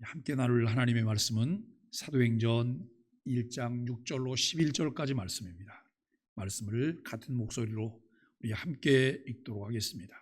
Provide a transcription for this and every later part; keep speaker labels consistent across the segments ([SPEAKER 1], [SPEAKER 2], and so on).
[SPEAKER 1] 함께 나눌 하나님의 말씀은 사도행전 1장 6절로 11절까지 말씀입니다. 말씀을 같은 목소리로 우리 함께 읽도록 하겠습니다.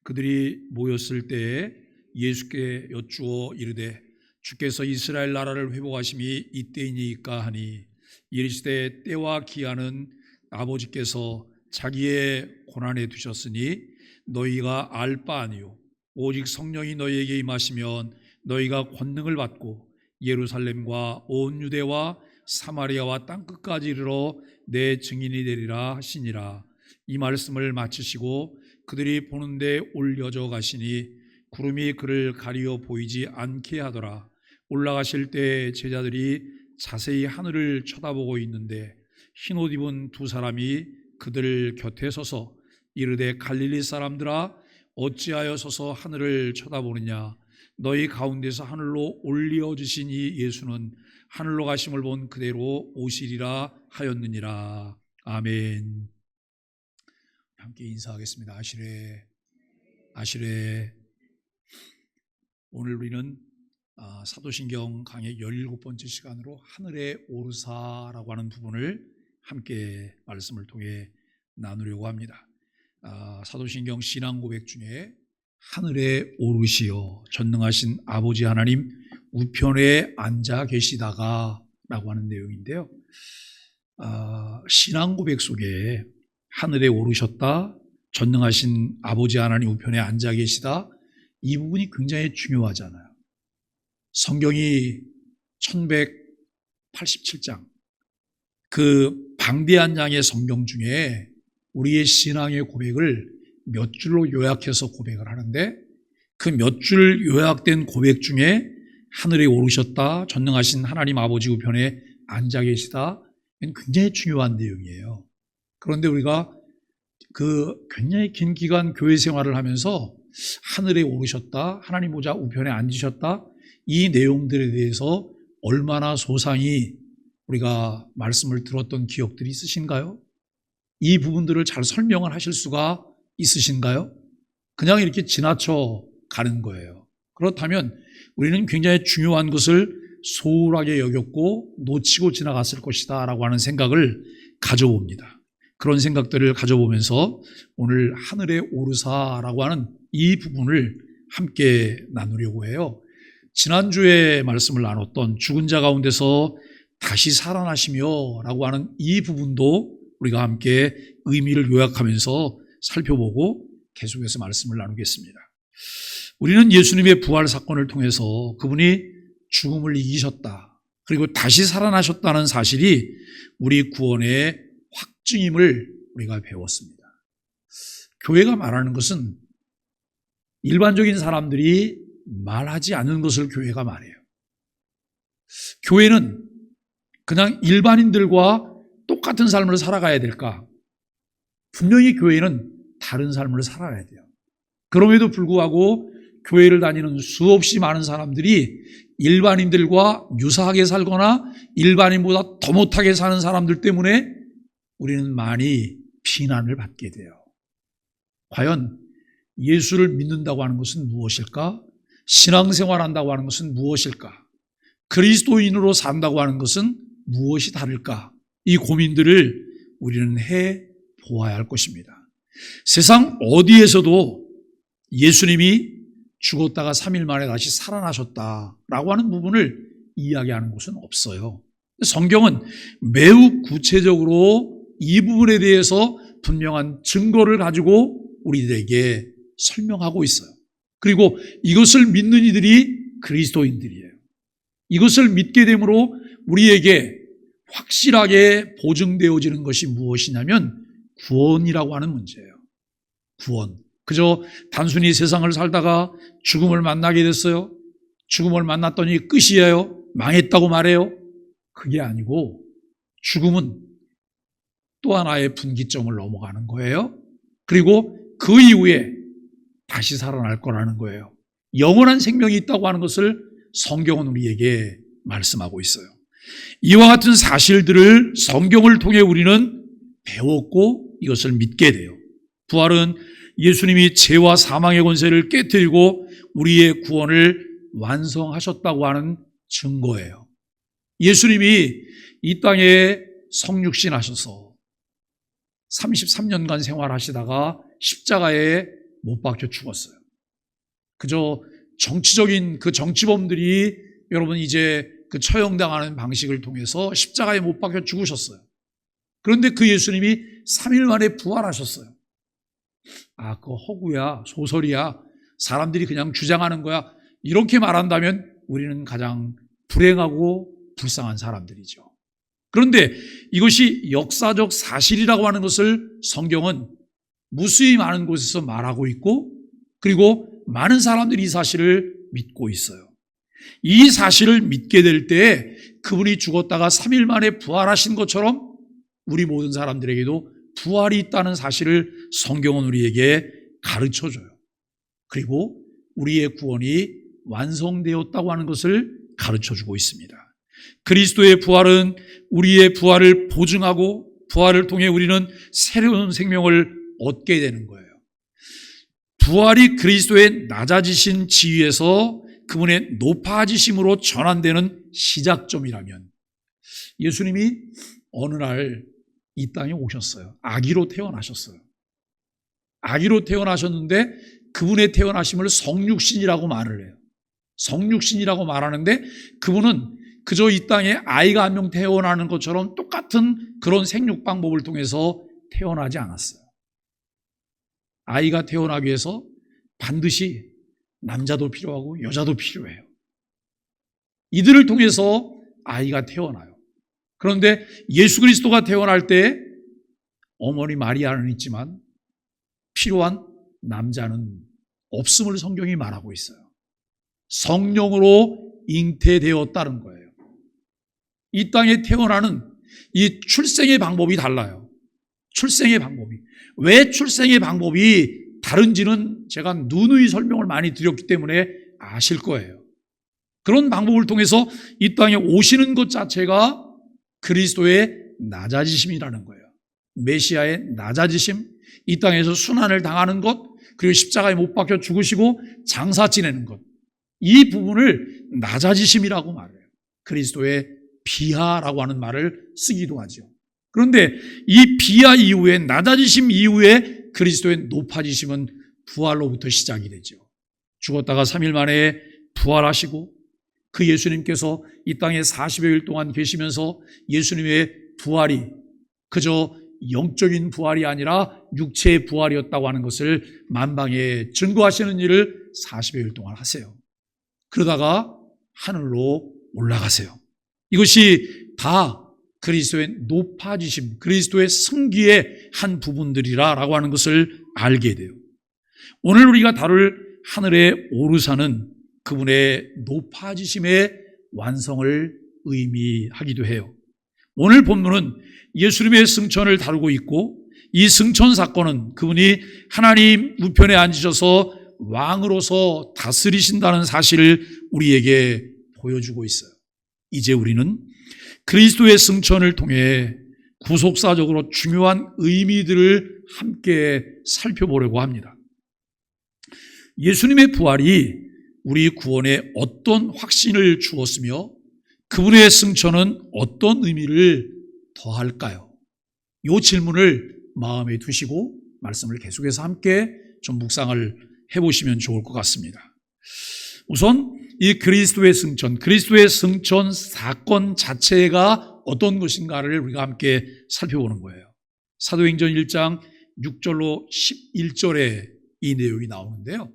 [SPEAKER 1] 그들이 모였을 때에 예수께 여쭈어 이르되 주께서 이스라엘 나라를 회복하심이 이때이니까 하니 이르시되 때와 기한은 아버지께서 자기의 고난에 두셨으니 너희가 알 바 아니요 오직 성령이 너희에게 임하시면 너희가 권능을 받고 예루살렘과 온 유대와 사마리아와 땅끝까지 이르러 내 증인이 되리라 하시니라. 이 말씀을 마치시고 그들이 보는데 올려져 가시니 구름이 그를 가리어 보이지 않게 하더라. 올라가실 때 제자들이 자세히 하늘을 쳐다보고 있는데 흰옷 입은 두 사람이 그들 곁에 서서 이르되 갈릴리 사람들아 어찌하여 서서 하늘을 쳐다보느냐. 너희 가운데서 하늘로 올려주신 이 예수는 하늘로 가심을 본 그대로 오시리라 하였느니라. 아멘. 함께 인사하겠습니다. 아시레. 오늘 우리는 사도신경 강의 17번째 시간으로 하늘에 오르사라고 하는 부분을 함께 말씀을 통해 나누려고 합니다. 사도신경 신앙고백 중에 하늘에 오르시어 전능하신 아버지 하나님 우편에 앉아 계시다가 라고 하는 내용인데요. 신앙고백 속에 하늘에 오르셨다, 전능하신 아버지 하나님 우편에 앉아 계시다, 이 부분이 굉장히 중요하잖아요. 성경이 1187장 그 방대한 양의 성경 중에 우리의 신앙의 고백을 몇 줄로 요약해서 고백을 하는데 그 몇 줄 요약된 고백 중에 하늘에 오르셨다, 전능하신 하나님 아버지 우편에 앉아 계시다, 이건 굉장히 중요한 내용이에요. 그런데 우리가 그 굉장히 긴 기간 교회 생활을 하면서 하늘에 오르셨다, 하나님 보좌 우편에 앉으셨다, 이 내용들에 대해서 얼마나 소상히 우리가 말씀을 들었던 기억들이 있으신가요? 이 부분들을 잘 설명을 하실 수가 있으신가요? 그냥 이렇게 지나쳐 가는 거예요. 그렇다면 우리는 굉장히 중요한 것을 소홀하게 여겼고 놓치고 지나갔을 것이다 라고 하는 생각을 가져봅니다. 그런 생각들을 가져보면서 오늘 하늘에 오르사라고 하는 이 부분을 함께 나누려고 해요. 지난주에 말씀을 나눴던 죽은 자 가운데서 다시 살아나시며 라고 하는 이 부분도 우리가 함께 의미를 요약하면서 살펴보고 계속해서 말씀을 나누겠습니다. 우리는 예수님의 부활 사건을 통해서 그분이 죽음을 이기셨다, 그리고 다시 살아나셨다는 사실이 우리 구원의 확증임을 우리가 배웠습니다. 교회가 말하는 것은 일반적인 사람들이 말하지 않는 것을 교회가 말해요. 교회는 그냥 일반인들과 똑같은 삶을 살아가야 될까? 분명히 교회는 다른 삶을 살아야 돼요. 그럼에도 불구하고 교회를 다니는 수없이 많은 사람들이 일반인들과 유사하게 살거나 일반인보다 더 못하게 사는 사람들 때문에 우리는 많이 비난을 받게 돼요. 과연 예수를 믿는다고 하는 것은 무엇일까? 신앙생활한다고 하는 것은 무엇일까? 그리스도인으로 산다고 하는 것은 무엇이 다를까? 이 고민들을 우리는 해 보아야 할 것입니다. 세상 어디에서도 예수님이 죽었다가 3일 만에 다시 살아나셨다라고 하는 부분을 이야기하는 곳은 없어요. 성경은 매우 구체적으로 이 부분에 대해서 분명한 증거를 가지고 우리들에게 설명하고 있어요. 그리고 이것을 믿는 이들이 그리스도인들이에요. 이것을 믿게 되므로 우리에게 확실하게 보증되어지는 것이 무엇이냐면 구원이라고 하는 문제예요. 구원. 그저 단순히 세상을 살다가 죽음을 만나게 됐어요. 죽음을 만났더니 끝이에요. 망했다고 말해요. 그게 아니고 죽음은 또 하나의 분기점을 넘어가는 거예요. 그리고 그 이후에 다시 살아날 거라는 거예요. 영원한 생명이 있다고 하는 것을 성경은 우리에게 말씀하고 있어요. 이와 같은 사실들을 성경을 통해 우리는 배웠고 이것을 믿게 돼요. 부활은 예수님이 죄와 사망의 권세를 깨뜨리고 우리의 구원을 완성하셨다고 하는 증거예요. 예수님이 이 땅에 성육신 하셔서 33년간 생활하시다가 십자가에 못 박혀 죽었어요. 그저 정치적인 그 정치범들이 여러분 이제 그 처형당하는 방식을 통해서 십자가에 못 박혀 죽으셨어요. 그런데 그 예수님이 3일 만에 부활하셨어요. 아, 그거 허구야, 소설이야, 사람들이 그냥 주장하는 거야, 이렇게 말한다면 우리는 가장 불행하고 불쌍한 사람들이죠. 그런데 이것이 역사적 사실이라고 하는 것을 성경은 무수히 많은 곳에서 말하고 있고, 그리고 많은 사람들이 이 사실을 믿고 있어요. 이 사실을 믿게 될 때 그분이 죽었다가 3일 만에 부활하신 것처럼 우리 모든 사람들에게도 부활이 있다는 사실을 성경은 우리에게 가르쳐줘요. 그리고 우리의 구원이 완성되었다고 하는 것을 가르쳐주고 있습니다. 그리스도의 부활은 우리의 부활을 보증하고 부활을 통해 우리는 새로운 생명을 얻게 되는 거예요. 부활이 그리스도의 낮아지신 지위에서 그분의 높아지심으로 전환되는 시작점이라면, 예수님이 어느 날 이 땅에 오셨어요. 아기로 태어나셨어요. 아기로 태어나셨는데 그분의 태어나심을 성육신이라고 말을 해요. 성육신이라고 말하는데 그분은 그저 이 땅에 아이가 한 명 태어나는 것처럼 똑같은 그런 생육 방법을 통해서 태어나지 않았어요. 아이가 태어나기 위해서 반드시 남자도 필요하고 여자도 필요해요. 이들을 통해서 아이가 태어나요. 그런데 예수 그리스도가 태어날 때 어머니 마리아는 있지만 필요한 남자는 없음을 성경이 말하고 있어요. 성령으로 잉태되었다는 거예요. 이 땅에 태어나는 이 출생의 방법이 달라요. 출생의 방법이. 왜 출생의 방법이 다른지는 제가 누누이 설명을 많이 드렸기 때문에 아실 거예요. 그런 방법을 통해서 이 땅에 오시는 것 자체가 그리스도의 낮아지심이라는 거예요. 메시아의 낮아지심, 이 땅에서 순환을 당하는 것, 그리고 십자가에 못 박혀 죽으시고 장사 지내는 것, 이 부분을 낮아지심이라고 말해요. 그리스도의 비하라고 하는 말을 쓰기도 하죠. 그런데 이 비하 이후에, 낮아지심 이후에 그리스도의 높아지심은 부활로부터 시작이 되죠. 죽었다가 3일 만에 부활하시고, 그 예수님께서 이 땅에 40여일 동안 계시면서 예수님의 부활이 그저 영적인 부활이 아니라 육체의 부활이었다고 하는 것을 만방에 증거하시는 일을 40여일 동안 하세요. 그러다가 하늘로 올라가세요. 이것이 다 그리스도의 높아지심, 그리스도의 승기의 한 부분들이라고 하는 것을 알게 돼요. 오늘 우리가 다룰 하늘의 오르사는 그분의 높아지심의 완성을 의미하기도 해요. 오늘 본문은 예수님의 승천을 다루고 있고, 이 승천 사건은 그분이 하나님 우편에 앉으셔서 왕으로서 다스리신다는 사실을 우리에게 보여주고 있어요. 이제 우리는 그리스도의 승천을 통해 구속사적으로 중요한 의미들을 함께 살펴보려고 합니다. 예수님의 부활이 우리 구원에 어떤 확신을 주었으며 그분의 승천은 어떤 의미를 더할까요? 이 질문을 마음에 두시고 말씀을 계속해서 함께 좀 묵상을 해보시면 좋을 것 같습니다. 우선 이 그리스도의 승천 사건 자체가 어떤 것인가를 우리가 함께 살펴보는 거예요. 사도행전 1장 6절로 11절에 이 내용이 나오는데요.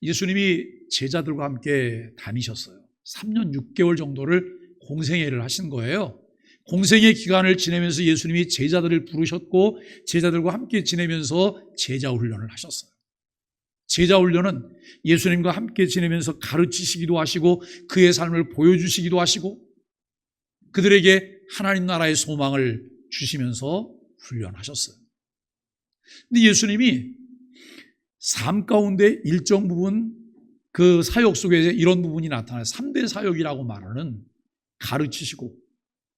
[SPEAKER 1] 예수님이 제자들과 함께 다니셨어요. 3년 6개월 정도를 공생애를 하신 거예요. 공생애 기간을 지내면서 예수님이 제자들을 부르셨고 제자들과 함께 지내면서 제자 훈련을 하셨어요. 제자 훈련은 예수님과 함께 지내면서 가르치시기도 하시고 그의 삶을 보여주시기도 하시고 그들에게 하나님 나라의 소망을 주시면서 훈련하셨어요. 근데 예수님이 삶 가운데 일정 부분 그 사역 속에 이런 부분이 나타나요. 3대 사역이라고 말하는 가르치시고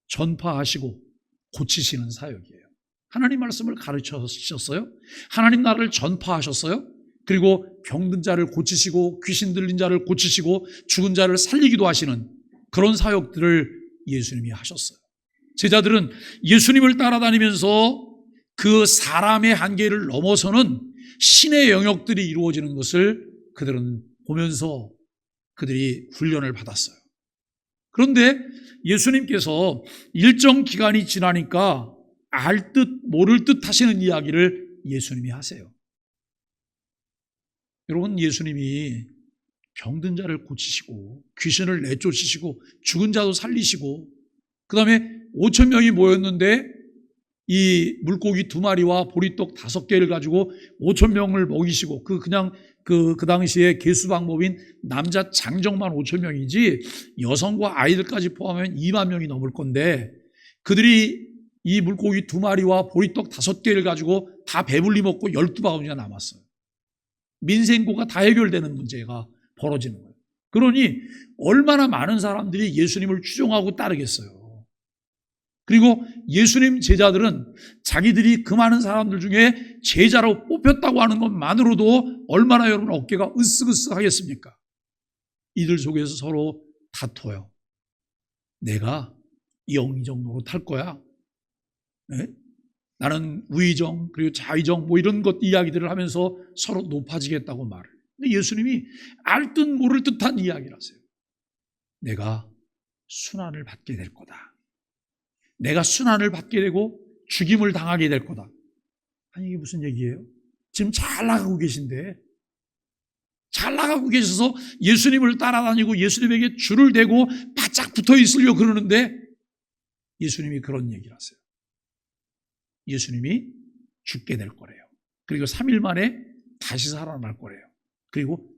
[SPEAKER 1] 전파하시고 고치시는 사역이에요. 하나님 말씀을 가르치셨어요. 하나님 나라를 전파하셨어요. 그리고 병든 자를 고치시고 귀신 들린 자를 고치시고 죽은 자를 살리기도 하시는 그런 사역들을 예수님이 하셨어요. 제자들은 예수님을 따라다니면서 그 사람의 한계를 넘어서는 신의 영역들이 이루어지는 것을 그들은 보면서 그들이 훈련을 받았어요. 그런데 예수님께서 일정 기간이 지나니까 알 듯 모를 듯 하시는 이야기를 예수님이 하세요. 여러분, 예수님이 병든 자를 고치시고 귀신을 내쫓으시고 죽은 자도 살리시고 그 다음에 5천 명이 모였는데 이 물고기 2마리와 보리떡 5개를 가지고 5천 명을 먹이시고 그 당시에 계수 방법인 남자 장정만 5천 명이지 여성과 아이들까지 포함하면 2만 명이 넘을 건데 그들이 이 물고기 2마리와 보리떡 5개를 가지고 다 배불리 먹고 12바구니가 남았어요. 민생고가 다 해결되는 문제가 벌어지는 거예요. 그러니 얼마나 많은 사람들이 예수님을 추종하고 따르겠어요. 그리고 예수님 제자들은 자기들이 그 많은 사람들 중에 제자로 뽑혔다고 하는 것만으로도 얼마나 여러분 어깨가 으쓱으쓱하겠습니까? 이들 속에서 서로 다퉈요. 내가 영의정 노릇할 거야. 네? 나는 우의정 그리고 자의정 뭐 이런 것 이야기들을 하면서 서로 높아지겠다고 말을. 근데 예수님이 알 듯 모를 듯한 이야기를 하세요. 내가 순환을 받게 될 거다. 내가 순환을 받게 되고 죽임을 당하게 될 거다. 아니 이게 무슨 얘기예요? 지금 잘 나가고 계신데 잘 나가고 계셔서 예수님을 따라다니고 예수님에게 줄을 대고 바짝 붙어 있으려고 그러는데 예수님이 그런 얘기를 하세요. 예수님이 죽게 될 거래요. 그리고 3일 만에 다시 살아날 거래요. 그리고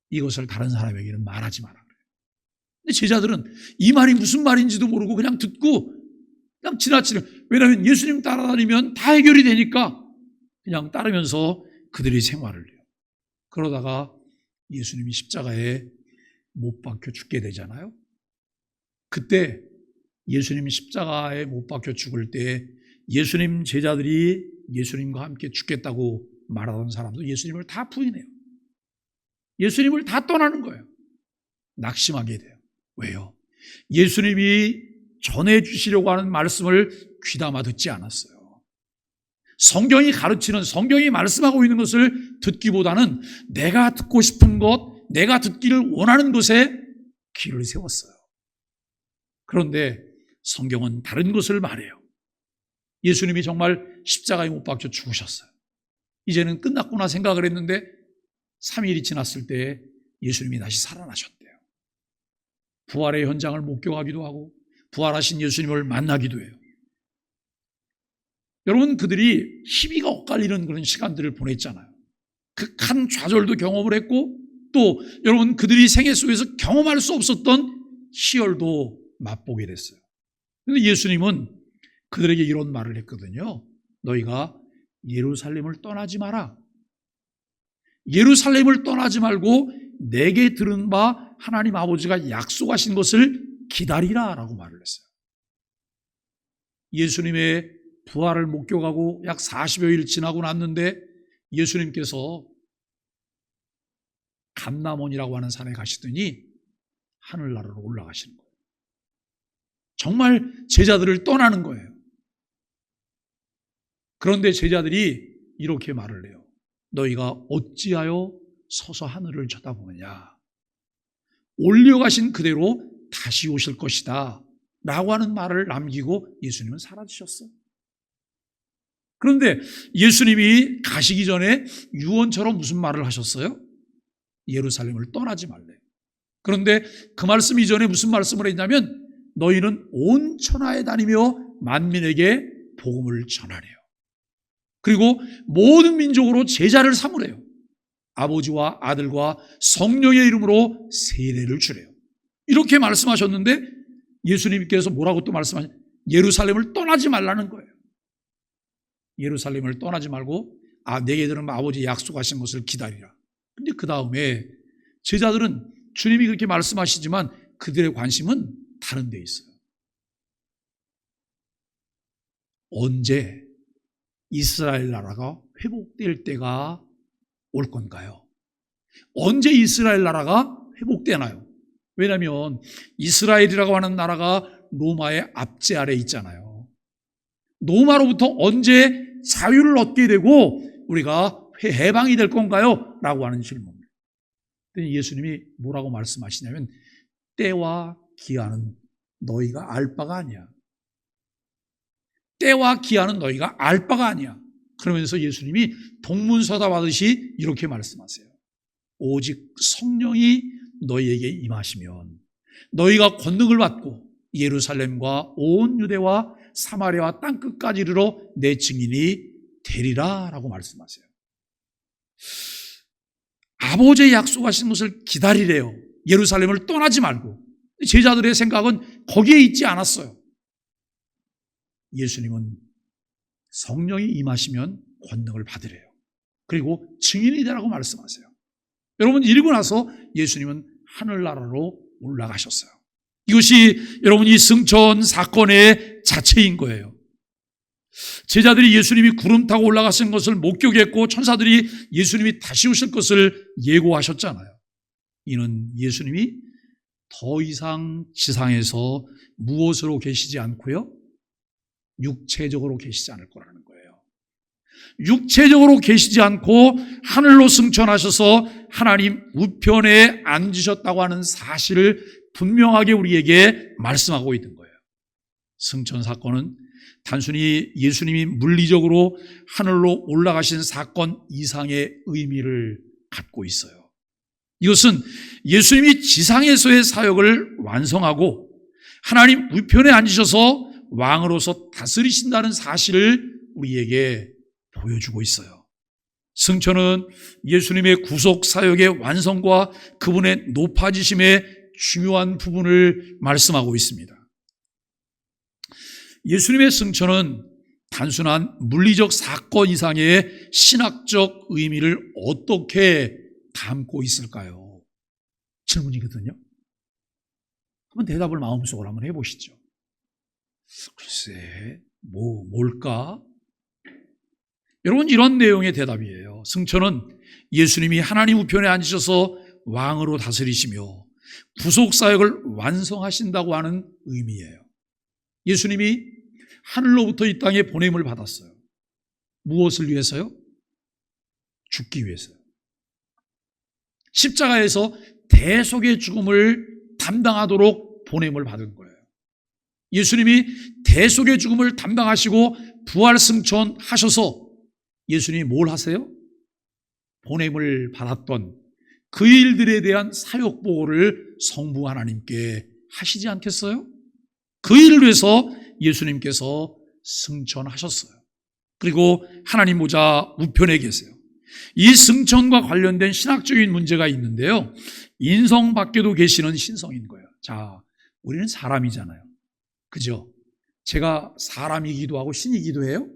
[SPEAKER 1] 이것을 다른 사람에게는 말하지 마라. 근데 제자들은 이 말이 무슨 말인지도 모르고 그냥 듣고 그냥 지나치는. 왜냐하면 예수님 따라다니면 다 해결이 되니까 그냥 따르면서 그들이 생활을 해요. 그러다가 예수님이 십자가에 못 박혀 죽게 되잖아요. 그때 예수님이 십자가에 못 박혀 죽을 때 예수님 제자들이 예수님과 함께 죽겠다고 말하던 사람도 예수님을 다 부인해요. 예수님을 다 떠나는 거예요. 낙심하게 돼요. 왜요? 예수님이 전해주시려고 하는 말씀을 귀담아 듣지 않았어요. 성경이 가르치는, 성경이 말씀하고 있는 것을 듣기보다는 내가 듣고 싶은 것, 내가 듣기를 원하는 것에 귀를 세웠어요. 그런데 성경은 다른 것을 말해요. 예수님이 정말 십자가에 못 박혀 죽으셨어요. 이제는 끝났구나 생각을 했는데 3일이 지났을 때 예수님이 다시 살아나셨대요. 부활의 현장을 목격하기도 하고 부활하신 예수님을 만나기도 해요. 여러분, 그들이 희비가 엇갈리는 그런 시간들을 보냈잖아요. 극한 좌절도 경험을 했고 또 여러분 그들이 생애 속에서 경험할 수 없었던 희열도 맛보게 됐어요. 그런데 예수님은 그들에게 이런 말을 했거든요. 너희가 예루살렘을 떠나지 마라. 예루살렘을 떠나지 말고 내게 들은 바 하나님 아버지가 약속하신 것을 기다리라 라고 말을 했어요. 예수님의 부활을 목격하고 약 40여일 지나고 났는데 예수님께서 감람원이라고 하는 산에 가시더니 하늘나라로 올라가시는 거예요. 정말 제자들을 떠나는 거예요. 그런데 제자들이 이렇게 말을 해요. 너희가 어찌하여 서서 하늘을 쳐다보느냐. 올려가신 그대로 다시 오실 것이다 라고 하는 말을 남기고 예수님은 사라지셨어요. 그런데 예수님이 가시기 전에 유언처럼 무슨 말을 하셨어요? 예루살렘을 떠나지 말래. 그런데 그 말씀 이전에 무슨 말씀을 했냐면 너희는 온 천하에 다니며 만민에게 복음을 전하래요. 그리고 모든 민족으로 제자를 삼으래요. 아버지와 아들과 성령의 이름으로 세례를 주래요. 이렇게 말씀하셨는데 예수님께서 뭐라고 또 말씀하셨어요? 예루살렘을 떠나지 말라는 거예요. 예루살렘을 떠나지 말고 내게 들은 아버지 약속하신 것을 기다리라. 근데 그 다음에 제자들은 주님이 그렇게 말씀하시지만 그들의 관심은 다른 데 있어요. 언제 이스라엘 나라가 회복될 때가 올 건가요? 언제 이스라엘 나라가 회복되나요? 왜냐하면 이스라엘이라고 하는 나라가 로마의 압제 아래 있잖아요. 로마로부터 언제 자유를 얻게 되고 우리가 해방이 될 건가요? 라고 하는 질문입니다. 예수님이 뭐라고 말씀하시냐면 때와 기한은 너희가 알 바가 아니야. 때와 기한은 너희가 알 바가 아니야. 그러면서 예수님이 동문서답하듯이 이렇게 말씀하세요. 오직 성령이 너희에게 임하시면 너희가 권능을 받고 예루살렘과 온 유대와 사마리아와 땅끝까지 이르러 내 증인이 되리라 라고 말씀하세요. 아버지의 약속하신 것을 기다리래요. 예루살렘을 떠나지 말고. 제자들의 생각은 거기에 있지 않았어요. 예수님은 성령이 임하시면 권능을 받으래요. 그리고 증인이 되라고 말씀하세요. 여러분, 이러고 나서 예수님은 하늘나라로 올라가셨어요. 이것이 여러분 이 승천 사건의 자체인 거예요. 제자들이 예수님이 구름 타고 올라가신 것을 목격했고 천사들이 예수님이 다시 오실 것을 예고하셨잖아요. 이는 예수님이 더 이상 지상에서 무엇으로 계시지 않고요? 육체적으로 계시지 않을 거라는 거예요. 육체적으로 계시지 않고 하늘로 승천하셔서 하나님 우편에 앉으셨다고 하는 사실을 분명하게 우리에게 말씀하고 있는 거예요. 승천 사건은 단순히 예수님이 물리적으로 하늘로 올라가신 사건 이상의 의미를 갖고 있어요. 이것은 예수님이 지상에서의 사역을 완성하고 하나님 우편에 앉으셔서 왕으로서 다스리신다는 사실을 우리에게 보여주고 있어요. 승천은 예수님의 구속 사역의 완성과 그분의 높아지심의 중요한 부분을 말씀하고 있습니다. 예수님의 승천은 단순한 물리적 사건 이상의 신학적 의미를 어떻게 담고 있을까요? 질문이거든요. 한번 대답을 마음속으로 한번 해보시죠. 글쎄, 뭘까? 여러분, 이런 내용의 대답이에요. 승천은 예수님이 하나님 우편에 앉으셔서 왕으로 다스리시며 구속사역을 완성하신다고 하는 의미예요. 예수님이 하늘로부터 이 땅에 보냄을 받았어요. 무엇을 위해서요? 죽기 위해서요. 십자가에서 대속의 죽음을 담당하도록 보냄을 받은 거예요. 예수님이 대속의 죽음을 담당하시고 부활 승천하셔서 예수님이 뭘 하세요? 보냄을 받았던 그 일들에 대한 사역 보고를 성부 하나님께 하시지 않겠어요? 그 일을 위해서 예수님께서 승천하셨어요. 그리고 하나님 보좌 우편에 계세요. 이 승천과 관련된 신학적인 문제가 있는데요. 인성 밖에도 계시는 신성인 거예요. 자, 우리는 사람이잖아요. 그죠? 제가 사람이기도 하고 신이기도 해요?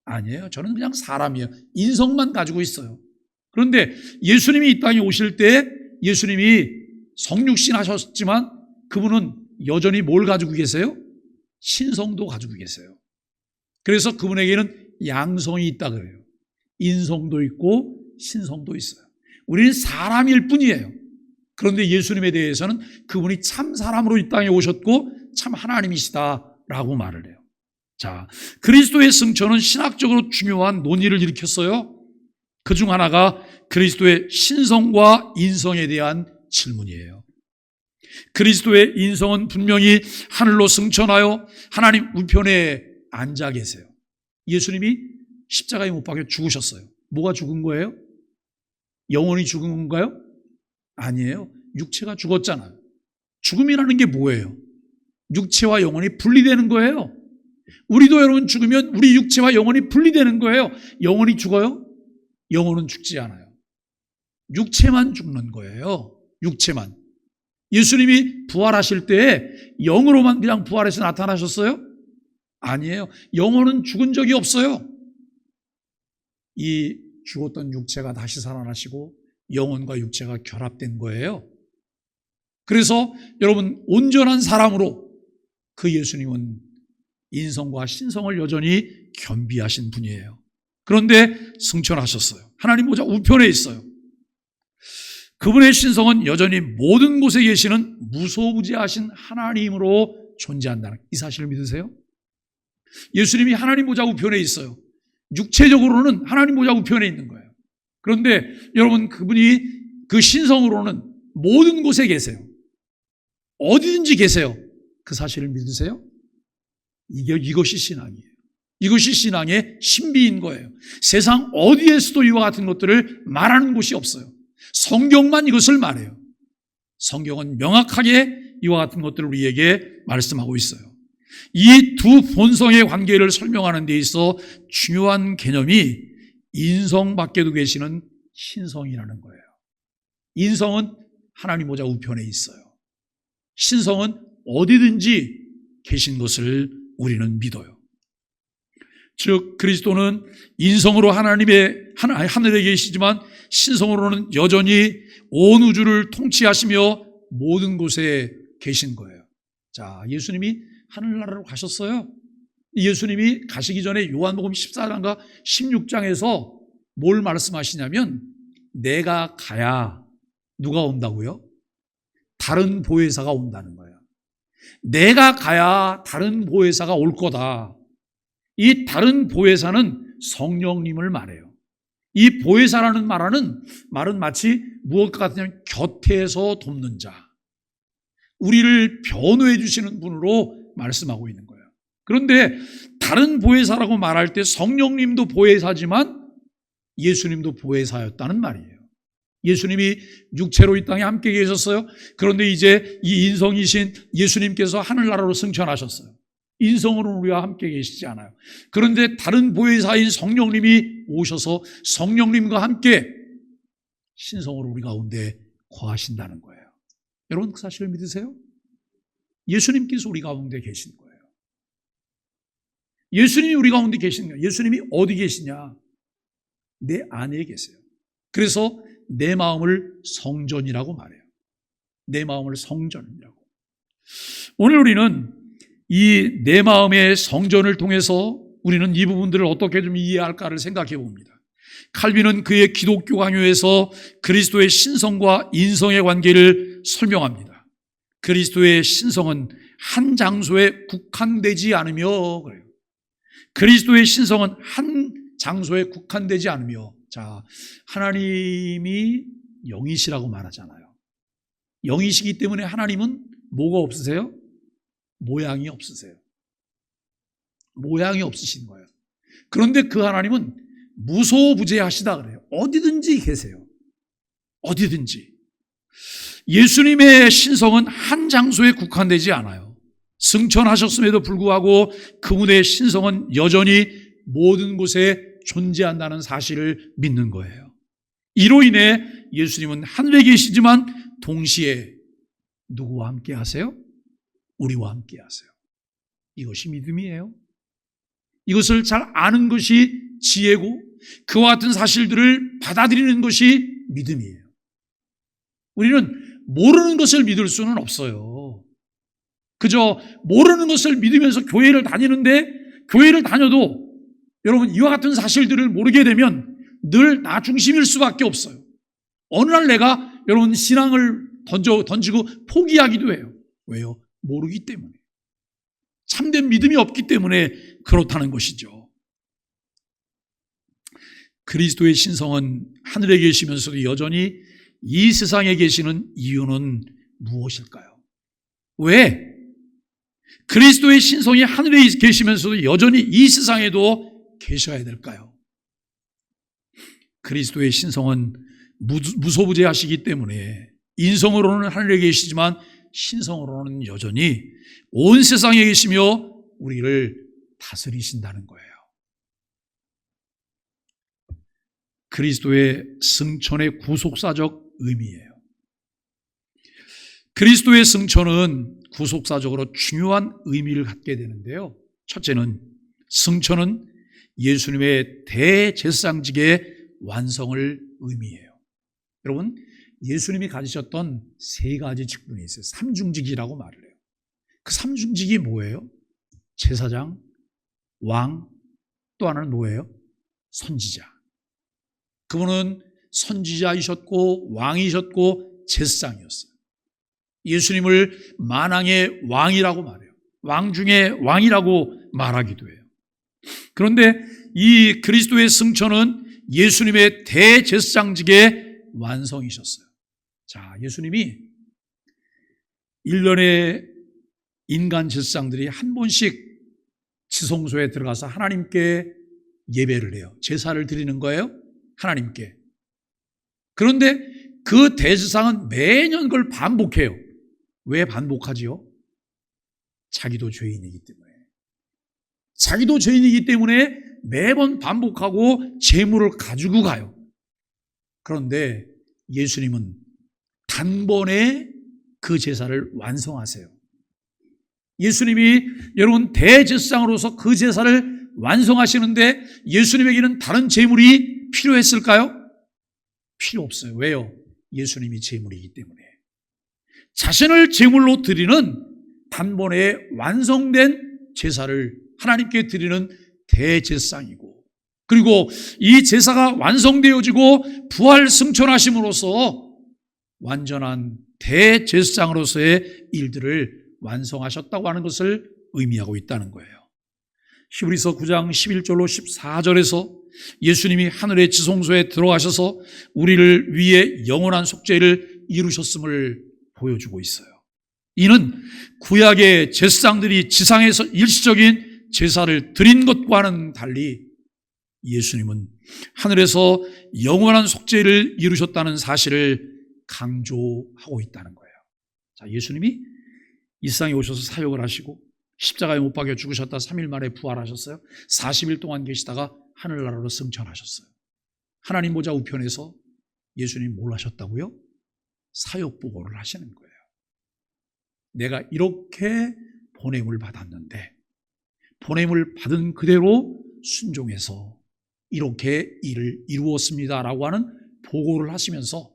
[SPEAKER 1] 아니에요. 저는 그냥 사람이에요. 인성만 가지고 있어요. 그런데 예수님이 이 땅에 오실 때 예수님이 성육신 하셨지만 그분은 여전히 뭘 가지고 계세요? 신성도 가지고 계세요. 그래서 그분에게는 양성이 있다 그래요. 인성도 있고 신성도 있어요. 우리는 사람일 뿐이에요. 그런데 예수님에 대해서는 그분이 참 사람으로 이 땅에 오셨고 참 하나님이시다라고 말을 해요. 자, 그리스도의 승천은 신학적으로 중요한 논의를 일으켰어요. 그중 하나가 그리스도의 신성과 인성에 대한 질문이에요. 그리스도의 인성은 분명히 하늘로 승천하여 하나님 우편에 앉아 계세요. 예수님이 십자가에 못 박혀 죽으셨어요. 뭐가 죽은 거예요? 영혼이 죽은 건가요? 아니에요. 육체가 죽었잖아요. 죽음이라는 게 뭐예요? 육체와 영혼이 분리되는 거예요. 우리도 여러분 죽으면 우리 육체와 영혼이 분리되는 거예요. 영혼이 죽어요? 영혼은 죽지 않아요. 육체만 죽는 거예요. 육체만. 예수님이 부활하실 때 영으로만 그냥 부활해서 나타나셨어요? 아니에요. 영혼은 죽은 적이 없어요. 이 죽었던 육체가 다시 살아나시고 영혼과 육체가 결합된 거예요. 그래서 여러분 온전한 사람으로 그 예수님은 인성과 신성을 여전히 겸비하신 분이에요. 그런데 승천하셨어요. 하나님 보좌 우편에 있어요. 그분의 신성은 여전히 모든 곳에 계시는 무소부재하신 하나님으로 존재한다는 이 사실을 믿으세요? 예수님이 하나님 보좌 우편에 있어요. 육체적으로는 하나님 보좌 우편에 있는 거예요. 그런데 여러분, 그분이 그 신성으로는 모든 곳에 계세요. 어디든지 계세요. 그 사실을 믿으세요? 이것이 신앙이에요. 이것이 신앙의 신비인 거예요. 세상 어디에서도 이와 같은 것들을 말하는 곳이 없어요. 성경만 이것을 말해요. 성경은 명확하게 이와 같은 것들을 우리에게 말씀하고 있어요. 이 두 본성의 관계를 설명하는 데 있어 중요한 개념이 인성 밖에도 계시는 신성이라는 거예요. 인성은 하나님 보좌 우편에 있어요. 신성은 어디든지 계신 것을 우리는 믿어요. 즉 그리스도는 인성으로 하늘에 계시지만 신성으로는 여전히 온 우주를 통치하시며 모든 곳에 계신 거예요. 자, 예수님이 하늘나라로 가셨어요. 예수님이 가시기 전에 요한복음 14장과 16장에서 뭘 말씀하시냐면 내가 가야 누가 온다고요? 다른 보혜사가 온다는 거예요. 내가 가야 다른 보혜사가 올 거다. 이 다른 보혜사는 성령님을 말해요. 이 보혜사라는 말은 마치 무엇과 같으냐면 곁에서 돕는 자, 우리를 변호해 주시는 분으로 말씀하고 있는 거예요. 그런데 다른 보혜사라고 말할 때 성령님도 보혜사지만 예수님도 보혜사였다는 말이에요. 예수님이 육체로 이 땅에 함께 계셨어요. 그런데 이제 이 인성이신 예수님께서 하늘나라로 승천하셨어요. 인성으로는 우리와 함께 계시지 않아요. 그런데 다른 보혜사인 성령님이 오셔서 성령님과 함께 신성으로 우리 가운데 거하신다는 거예요. 여러분 그 사실을 믿으세요? 예수님께서 우리 가운데 계신 거예요. 예수님이 우리 가운데 계신 거예요. 예수님이 어디 계시냐? 내 안에 계세요. 그래서 내 마음을 성전이라고 말해요. 내 마음을 성전이라고. 오늘 우리는 이 내 마음의 성전을 통해서 우리는 이 부분들을 어떻게 좀 이해할까를 생각해 봅니다. 칼빈은 그의 기독교 강요에서 그리스도의 신성과 인성의 관계를 설명합니다. 그리스도의 신성은 한 장소에 국한되지 않으며 그래요. 그리스도의 신성은 한 장소에 국한되지 않으며, 자, 하나님이 영이시라고 말하잖아요. 영이시기 때문에 하나님은 뭐가 없으세요? 모양이 없으세요. 모양이 없으신 거예요. 그런데 그 하나님은 무소부재하시다 그래요. 어디든지 계세요. 어디든지. 예수님의 신성은 한 장소에 국한되지 않아요. 승천하셨음에도 불구하고 그분의 신성은 여전히 모든 곳에 존재한다는 사실을 믿는 거예요. 이로 인해 예수님은 하늘에 계시지만 동시에 누구와 함께 하세요? 우리와 함께 하세요. 이것이 믿음이에요. 이것을 잘 아는 것이 지혜고 그와 같은 사실들을 받아들이는 것이 믿음이에요. 우리는 모르는 것을 믿을 수는 없어요. 그저 모르는 것을 믿으면서 교회를 다니는데, 교회를 다녀도 여러분 이와 같은 사실들을 모르게 되면 늘 나 중심일 수밖에 없어요. 어느 날 내가 여러분 신앙을 던지고 포기하기도 해요. 왜요? 모르기 때문에. 참된 믿음이 없기 때문에 그렇다는 것이죠. 그리스도의 신성은 하늘에 계시면서도 여전히 이 세상에 계시는 이유는 무엇일까요? 왜? 그리스도의 신성이 하늘에 계시면서도 여전히 이 세상에도 계셔야 될까요? 그리스도의 신성은 무소부재하시기 때문에 인성으로는 하늘에 계시지만 신성으로는 여전히 온 세상에 계시며 우리를 다스리신다는 거예요. 그리스도의 승천의 구속사적 의미예요. 그리스도의 승천은 구속사적으로 중요한 의미를 갖게 되는데요. 첫째는 승천은 예수님의 대제사장직의 완성을 의미해요. 여러분, 예수님이 가지셨던 세 가지 직분이 있어요. 삼중직이라고 말을 해요. 그 삼중직이 뭐예요? 제사장, 왕, 또 하나는 뭐예요? 선지자. 그분은 선지자이셨고 왕이셨고 제사장이었어요. 예수님을 만왕의 왕이라고 말해요. 왕 중에 왕이라고 말하기도 해요. 그런데 이 그리스도의 승천은 예수님의 대제사장직의 완성이셨어요. 자, 예수님이 1년에 인간 제사장들이 한 번씩 지성소에 들어가서 하나님께 예배를 해요. 제사를 드리는 거예요. 하나님께. 그런데 그 대제사장은 매년 그걸 반복해요. 왜 반복하지요? 자기도 죄인이기 때문에. 자기도 죄인이기 때문에 매번 반복하고 제물을 가지고 가요. 그런데 예수님은 단번에 그 제사를 완성하세요. 예수님이 여러분 대제사장으로서 그 제사를 완성하시는데 예수님에게는 다른 제물이 필요했을까요? 필요 없어요. 왜요? 예수님이 제물이기 때문에. 자신을 제물로 드리는 단번에 완성된 제사를 하나님께 드리는 대제사장이고, 그리고 이 제사가 완성되어지고 부활 승천하심으로써 완전한 대제사장으로서의 일들을 완성하셨다고 하는 것을 의미하고 있다는 거예요. 히브리서 9장 11절로 14절에서 예수님이 하늘의 지성소에 들어가셔서 우리를 위해 영원한 속죄를 이루셨음을 보여주고 있어요. 이는 구약의 제사장들이 지상에서 일시적인 제사를 드린 것과는 달리 예수님은 하늘에서 영원한 속죄를 이루셨다는 사실을 강조하고 있다는 거예요. 자, 예수님이 이 세상에 오셔서 사역을 하시고 십자가에 못 박여 죽으셨다 3일 만에 부활하셨어요. 40일 동안 계시다가 하늘나라로 승천하셨어요. 하나님 보좌 우편에서 예수님 뭘 하셨다고요? 사역 보고를 하시는 거예요. 내가 이렇게 보냄을 받았는데 보냄을 받은 그대로 순종해서 이렇게 일을 이루었습니다라고 하는 보고를 하시면서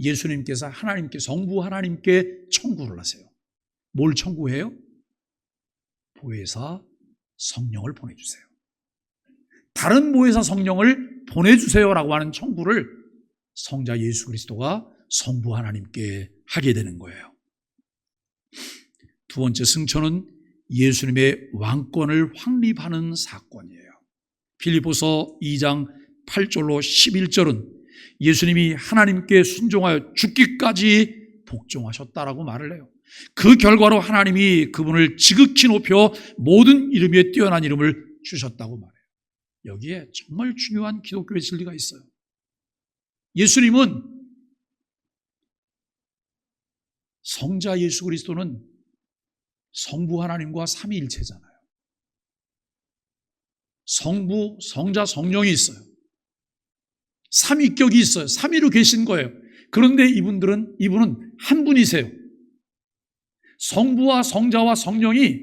[SPEAKER 1] 예수님께서 하나님께, 성부 하나님께 청구를 하세요. 뭘 청구해요? 보혜사 성령을 보내주세요. 다른 보혜사 성령을 보내주세요라고 하는 청구를 성자 예수 그리스도가 성부 하나님께 하게 되는 거예요. 두 번째 승천은 예수님의 왕권을 확립하는 사건이에요. 빌립보서 2장 8절로 11절은 예수님이 하나님께 순종하여 죽기까지 복종하셨다라고 말을 해요. 그 결과로 하나님이 그분을 지극히 높여 모든 이름 위에 뛰어난 이름을 주셨다고 말해요. 여기에 정말 중요한 기독교의 진리가 있어요. 예수님은, 성자 예수 그리스도는 성부 하나님과 삼위일체잖아요. 성부, 성자, 성령이 있어요. 삼위격이 있어요. 삼위로 계신 거예요. 그런데 이분은 한 분이세요. 성부와 성자와 성령이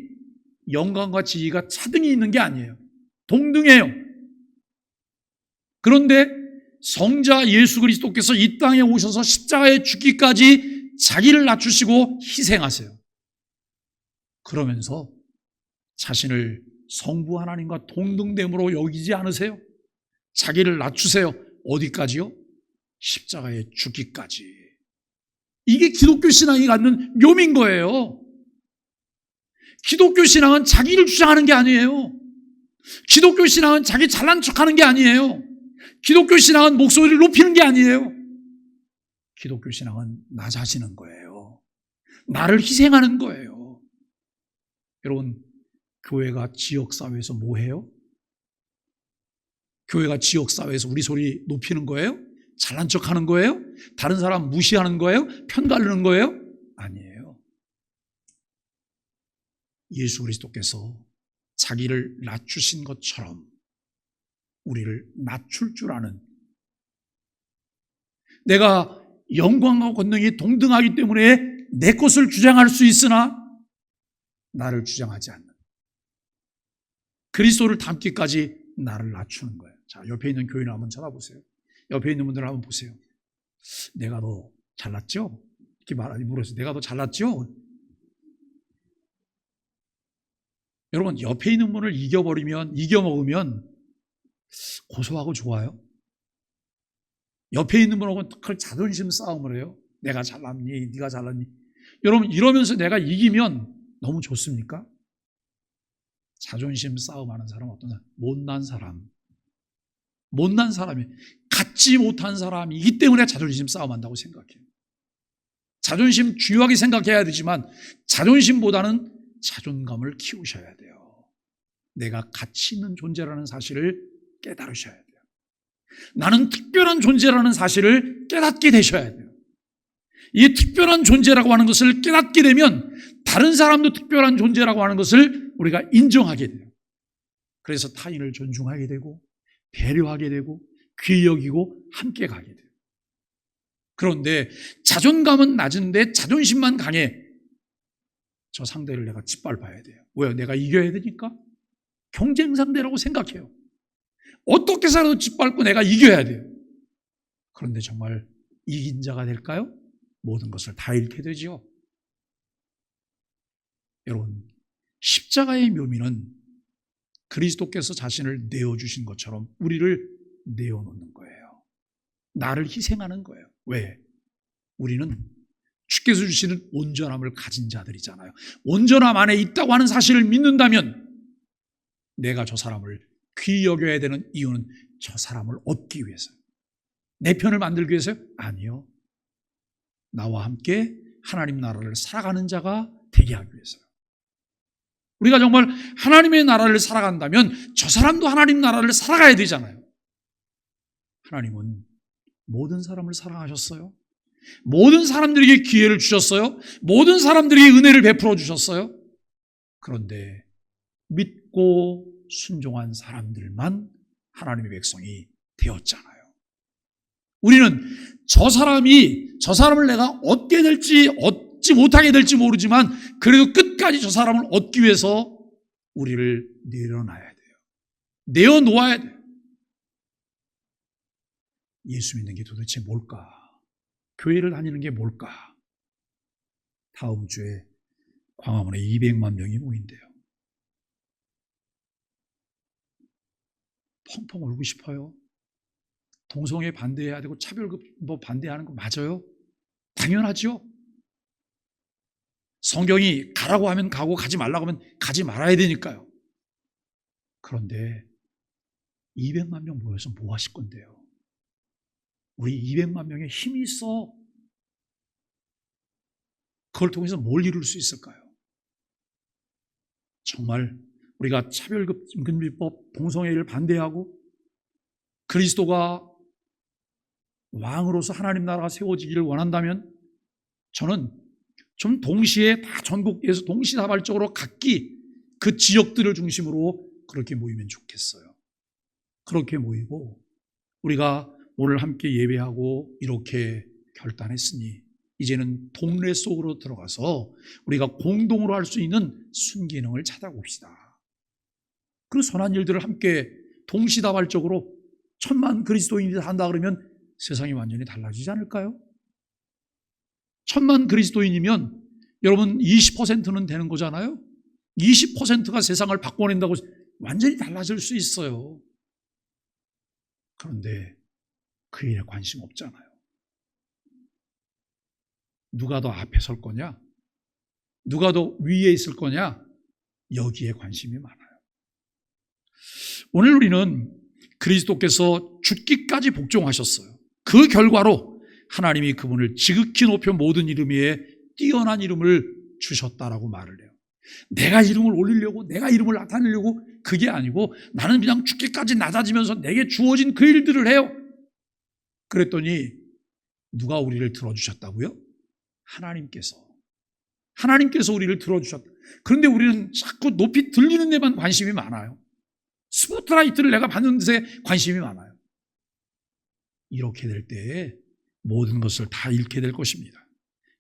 [SPEAKER 1] 영광과 지위가 차등이 있는 게 아니에요. 동등해요. 그런데 성자 예수 그리스도께서 이 땅에 오셔서 십자가에 죽기까지 자기를 낮추시고 희생하세요. 그러면서 자신을 성부 하나님과 동등됨으로 여기지 않으세요? 자기를 낮추세요. 어디까지요? 십자가에 죽기까지. 이게 기독교 신앙이 갖는 묘미인 거예요. 기독교 신앙은 자기를 주장하는 게 아니에요. 기독교 신앙은 자기 잘난 척하는 게 아니에요. 기독교 신앙은 목소리를 높이는 게 아니에요. 기독교 신앙은 낮아지는 거예요. 나를 희생하는 거예요. 여러분, 교회가 지역사회에서 뭐 해요? 교회가 지역사회에서 우리 소리 높이는 거예요? 잘난 척하는 거예요? 다른 사람 무시하는 거예요? 편가르는 거예요? 아니에요. 예수 그리스도께서 자기를 낮추신 것처럼 우리를 낮출 줄 아는, 내가 영광과 권능이 동등하기 때문에 내 것을 주장할 수 있으나 나를 주장하지 않는, 그리스도를 닮기까지 나를 낮추는 거예요. 자, 옆에 있는 교인을 한번 쳐다보세요. 옆에 있는 분들을 한번 보세요. 내가 너 잘났죠? 이렇게 물어서 내가 너 잘났죠? 여러분, 옆에 있는 분을 이겨먹으면 고소하고 좋아요? 옆에 있는 분하고 그걸 자존심 싸움을 해요. 내가 잘났니? 네가 잘났니? 여러분, 이러면서 내가 이기면 너무 좋습니까? 자존심 싸움하는 사람은 어떤 사람? 못난 사람. 못난 사람이, 갖지 못한 사람이기 때문에 자존심 싸움한다고 생각해요. 자존심 중요하게 생각해야 되지만 자존심보다는 자존감을 키우셔야 돼요. 내가 가치 있는 존재라는 사실을 깨달으셔야 돼요. 나는 특별한 존재라는 사실을 깨닫게 되셔야 돼요. 이 특별한 존재라고 하는 것을 깨닫게 되면 다른 사람도 특별한 존재라고 하는 것을 우리가 인정하게 돼요. 그래서 타인을 존중하게 되고 배려하게 되고 귀히 여기고 함께 가게 돼요. 그런데 자존감은 낮은데 자존심만 강해. 저 상대를 내가 짓밟아야 돼요. 왜요? 내가 이겨야 되니까? 경쟁 상대라고 생각해요. 어떻게 살아도 짓밟고 내가 이겨야 돼요. 그런데 정말 이긴 자가 될까요? 모든 것을 다 잃게 되죠. 여러분, 십자가의 묘미는 그리스도께서 자신을 내어주신 것처럼 우리를 내어놓는 거예요. 나를 희생하는 거예요. 왜? 우리는 주께서 주시는 온전함을 가진 자들이잖아요. 온전함 안에 있다고 하는 사실을 믿는다면 내가 저 사람을 귀히 여겨야 되는 이유는 저 사람을 얻기 위해서요. 내 편을 만들기 위해서요? 아니요. 나와 함께 하나님 나라를 살아가는 자가 되게 하기 위해서요. 우리가 정말 하나님의 나라를 살아간다면 저 사람도 하나님 나라를 살아가야 되잖아요. 하나님은 모든 사람을 사랑하셨어요. 모든 사람들에게 기회를 주셨어요. 모든 사람들에게 은혜를 베풀어 주셨어요. 그런데 믿고 순종한 사람들만 하나님의 백성이 되었잖아요. 우리는 저 사람을 내가 얻게 될지 얻지 못하게 될지 모르지만 그래도 끝까지 저 사람을 얻기 위해서 우리를 내려놔야 돼요. 내어놓아야 돼요. 예수 믿는 게 도대체 뭘까? 교회를 다니는 게 뭘까? 다음 주에 광화문에 200만 명이 모인대요. 펑펑 울고 싶어요. 동성애 반대해야 되고 차별급 반대하는 거 맞아요? 당연하죠. 성경이 가라고 하면 가고 가지 말라고 하면 가지 말아야 되니까요. 그런데 200만 명 모여서 뭐 하실 건데요? 우리 200만 명의 힘이 있어. 그걸 통해서 뭘 이룰 수 있을까요? 정말 우리가 차별금지법, 동성애를 반대하고 그리스도가 왕으로서 하나님 나라가 세워지기를 원한다면 저는 좀 동시에 다 전국에서 동시다발적으로 각기 그 지역들을 중심으로 그렇게 모이면 좋겠어요. 그렇게 모이고 우리가 오늘 함께 예배하고 이렇게 결단했으니 이제는 동네 속으로 들어가서 우리가 공동으로 할 수 있는 순기능을 찾아봅시다. 그 선한 일들을 함께 동시다발적으로 1000만 그리스도인이 한다 그러면 세상이 완전히 달라지지 않을까요? 1000만 그리스도인이면 여러분 20%는 되는 거잖아요. 20%가 세상을 바꿔낸다고 완전히 달라질 수 있어요. 그런데 그 일에 관심 없잖아요. 누가 더 앞에 설 거냐? 누가 더 위에 있을 거냐? 여기에 관심이 많아요. 오늘 우리는 그리스도께서 죽기까지 복종하셨어요. 그 결과로 하나님이 그분을 지극히 높여 모든 이름 위에 뛰어난 이름을 주셨다라고 말을 해요. 내가 이름을 올리려고, 내가 이름을 나타내려고 그게 아니고 나는 그냥 죽기까지 낮아지면서 내게 주어진 그 일들을 해요. 그랬더니 누가 우리를 들어주셨다고요? 하나님께서 우리를 들어주셨다. 그런데 우리는 자꾸 높이 들리는 데만 관심이 많아요. 스포트라이트를 내가 받는 데 관심이 많아요. 이렇게 될 때에 모든 것을 다 잃게 될 것입니다.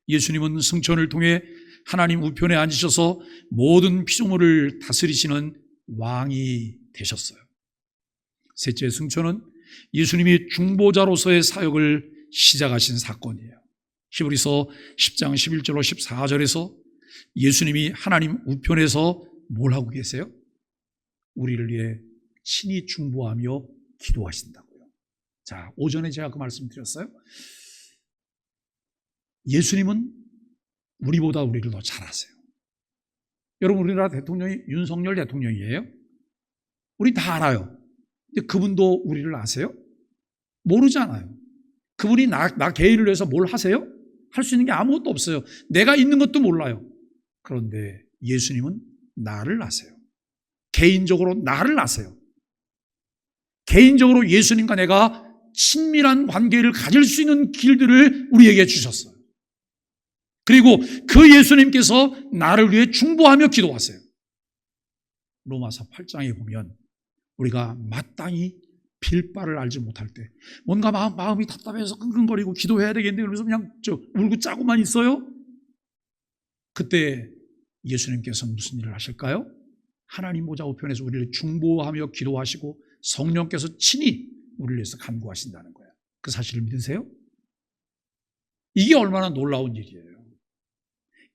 [SPEAKER 1] 예수님은 승천을 통해 하나님 우편에 앉으셔서 모든 피조물을 다스리시는 왕이 되셨어요. 셋째, 승천은 예수님이 중보자로서의 사역을 시작하신 사건이에요. 히브리서 10장 11절로 14절에서 예수님이 하나님 우편에서 뭘 하고 계세요? 우리를 위해 친히 중보하며 기도하신다고요. 자, 오전에 제가 그 말씀 드렸어요. 예수님은 우리보다 우리를 더 잘 아세요. 여러분, 우리나라 대통령이 윤석열 대통령이에요. 우리 다 알아요. 근데 그분도 우리를 아세요? 모르잖아요. 그분이 나 개인을 위해서 뭘 하세요? 할 수 있는 게 아무것도 없어요. 내가 있는 것도 몰라요. 그런데 예수님은 나를 아세요. 개인적으로 나를 아세요. 개인적으로 예수님과 내가 친밀한 관계를 가질 수 있는 길들을 우리에게 주셨어요. 그리고 그 예수님께서 나를 위해 중보하며 기도하세요. 로마서 8장에 보면 우리가 마땅히 빌 바를 알지 못할 때 뭔가 마음이 답답해서 끙끙거리고 기도해야 되겠는데 그러면서 그냥 울고 짜고만 있어요. 그때 예수님께서 무슨 일을 하실까요? 하나님 보좌 우편에서 우리를 중보하며 기도하시고 성령께서 친히 우리를 위해서 간구하신다는 거예요. 그 사실을 믿으세요? 이게 얼마나 놀라운 일이에요.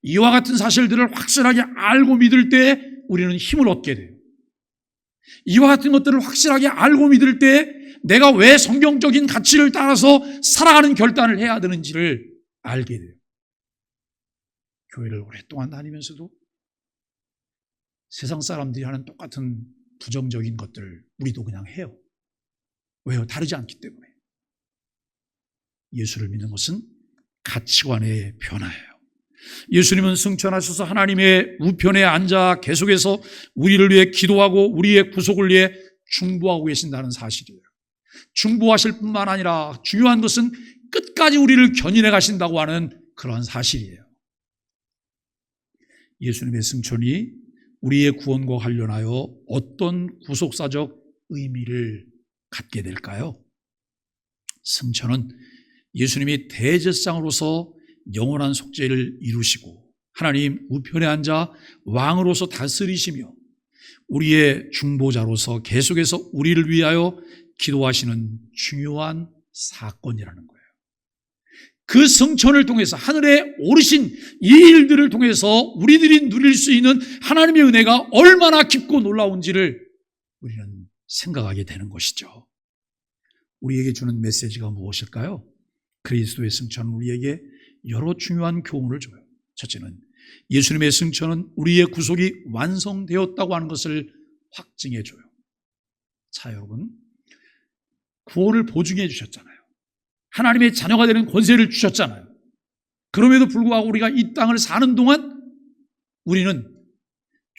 [SPEAKER 1] 이와 같은 사실들을 확실하게 알고 믿을 때 우리는 힘을 얻게 돼요. 이와 같은 것들을 확실하게 알고 믿을 때 내가 왜 성경적인 가치를 따라서 살아가는 결단을 해야 되는지를 알게 돼요. 교회를 오랫동안 다니면서도 세상 사람들이 하는 똑같은 부정적인 것들을 우리도 그냥 해요. 왜요? 다르지 않기 때문에. 예수를 믿는 것은 가치관의 변화예요. 예수님은 승천하셔서 하나님의 우편에 앉아 계속해서 우리를 위해 기도하고 우리의 구속을 위해 중보하고 계신다는 사실이에요. 중보하실 뿐만 아니라 중요한 것은 끝까지 우리를 견인해 가신다고 하는 그런 사실이에요. 예수님의 승천이 우리의 구원과 관련하여 어떤 구속사적 의미를 갖게 될까요? 승천은 예수님이 대제사장으로서 영원한 속죄를 이루시고 하나님 우편에 앉아 왕으로서 다스리시며 우리의 중보자로서 계속해서 우리를 위하여 기도하시는 중요한 사건이라는 거예요. 그 승천을 통해서 하늘에 오르신 이 일들을 통해서 우리들이 누릴 수 있는 하나님의 은혜가 얼마나 깊고 놀라운지를 우리는 생각하게 되는 것이죠. 우리에게 주는 메시지가 무엇일까요? 그리스도의 승천은 우리에게 여러 중요한 교훈을 줘요. 첫째는 예수님의 승천은 우리의 구속이 완성되었다고 하는 것을 확증해 줘요. 자, 여러분, 구원을 보증해 주셨잖아요. 하나님의 자녀가 되는 권세를 주셨잖아요. 그럼에도 불구하고 우리가 이 땅을 사는 동안 우리는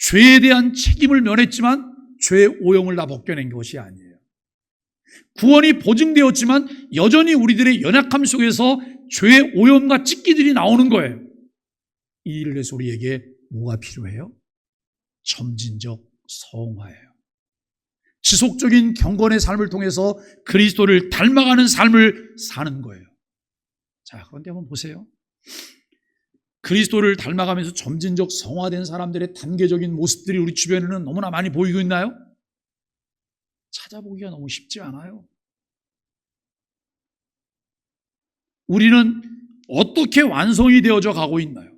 [SPEAKER 1] 죄에 대한 책임을 면했지만 죄의 오염을 다 벗겨낸 것이 아니에요. 구원이 보증되었지만 여전히 우리들의 연약함 속에서 죄의 오염과 찢기들이 나오는 거예요. 이 일을 위해서 우리에게 뭐가 필요해요? 점진적 성화예요. 지속적인 경건의 삶을 통해서 그리스도를 닮아가는 삶을 사는 거예요. 자, 그런데 한번 보세요. 그리스도를 닮아가면서 점진적 성화된 사람들의 단계적인 모습들이 우리 주변에는 너무나 많이 보이고 있나요? 찾아보기가 너무 쉽지 않아요. 우리는 어떻게 완성이 되어져 가고 있나요?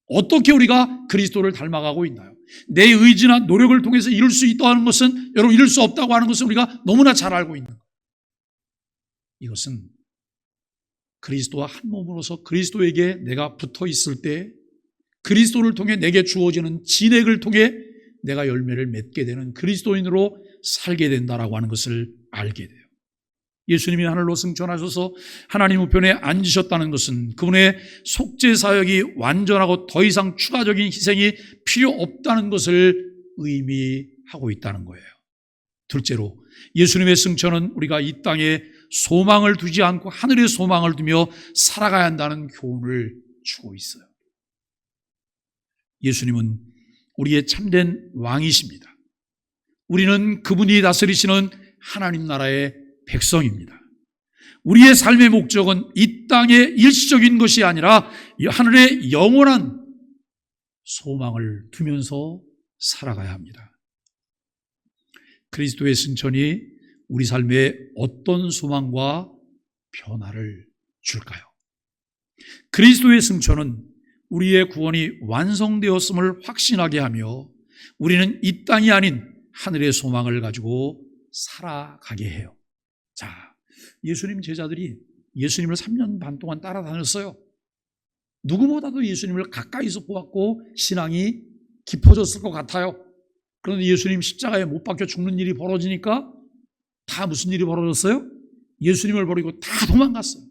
[SPEAKER 1] 어떻게 우리가 그리스도를 닮아가고 있나요? 내 의지나 노력을 통해서 이룰 수 있다는 것은, 여러분, 이룰 수 없다고 하는 것은 우리가 너무나 잘 알고 있는 거예요. 이것은 그리스도와 한 몸으로서 그리스도에게 내가 붙어 있을 때 그리스도를 통해 내게 주어지는 진액을 통해 내가 열매를 맺게 되는 그리스도인으로 살게 된다라고 하는 것을 알게 돼요. 예수님이 하늘로 승천하셔서 하나님 우편에 앉으셨다는 것은 그분의 속죄 사역이 완전하고 더 이상 추가적인 희생이 필요 없다는 것을 의미하고 있다는 거예요. 둘째로, 예수님의 승천은 우리가 이 땅에 소망을 두지 않고 하늘에 소망을 두며 살아가야 한다는 교훈을 주고 있어요. 예수님은 우리의 참된 왕이십니다. 우리는 그분이 다스리시는 하나님 나라의 백성입니다. 우리의 삶의 목적은 이 땅의 일시적인 것이 아니라 하늘의 영원한 소망을 두면서 살아가야 합니다. 그리스도의 승천이 우리 삶에 어떤 소망과 변화를 줄까요? 그리스도의 승천은 우리의 구원이 완성되었음을 확신하게 하며 우리는 이 땅이 아닌 하늘의 소망을 가지고 살아가게 해요. 자, 예수님 제자들이 예수님을 3년 반 동안 따라다녔어요. 누구보다도 예수님을 가까이서 보았고 신앙이 깊어졌을 것 같아요. 그런데 예수님 십자가에 못 박혀 죽는 일이 벌어지니까 다 무슨 일이 벌어졌어요? 예수님을 버리고 다 도망갔어요.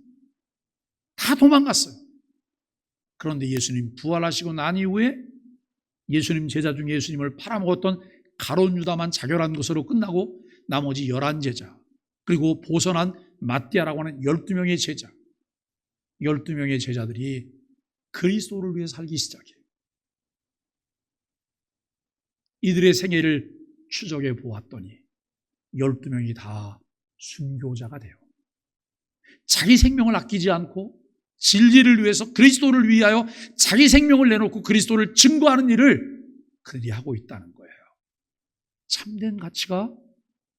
[SPEAKER 1] 다 도망갔어요. 그런데 예수님 부활하시고 난 이후에 예수님 제자 중에 예수님을 팔아먹었던 가룟 유다만 자결한 것으로 끝나고 나머지 11제자 그리고 보선한 마띠아라고 하는 12명의 제자 12명의 제자들이 그리스도를 위해 살기 시작해요. 이들의 생애를 추적해 보았더니 12명이 다 순교자가 돼요. 자기 생명을 아끼지 않고 진리를 위해서 그리스도를 위하여 자기 생명을 내놓고 그리스도를 증거하는 일을 그들이 하고 있다는 거예요. 참된 가치가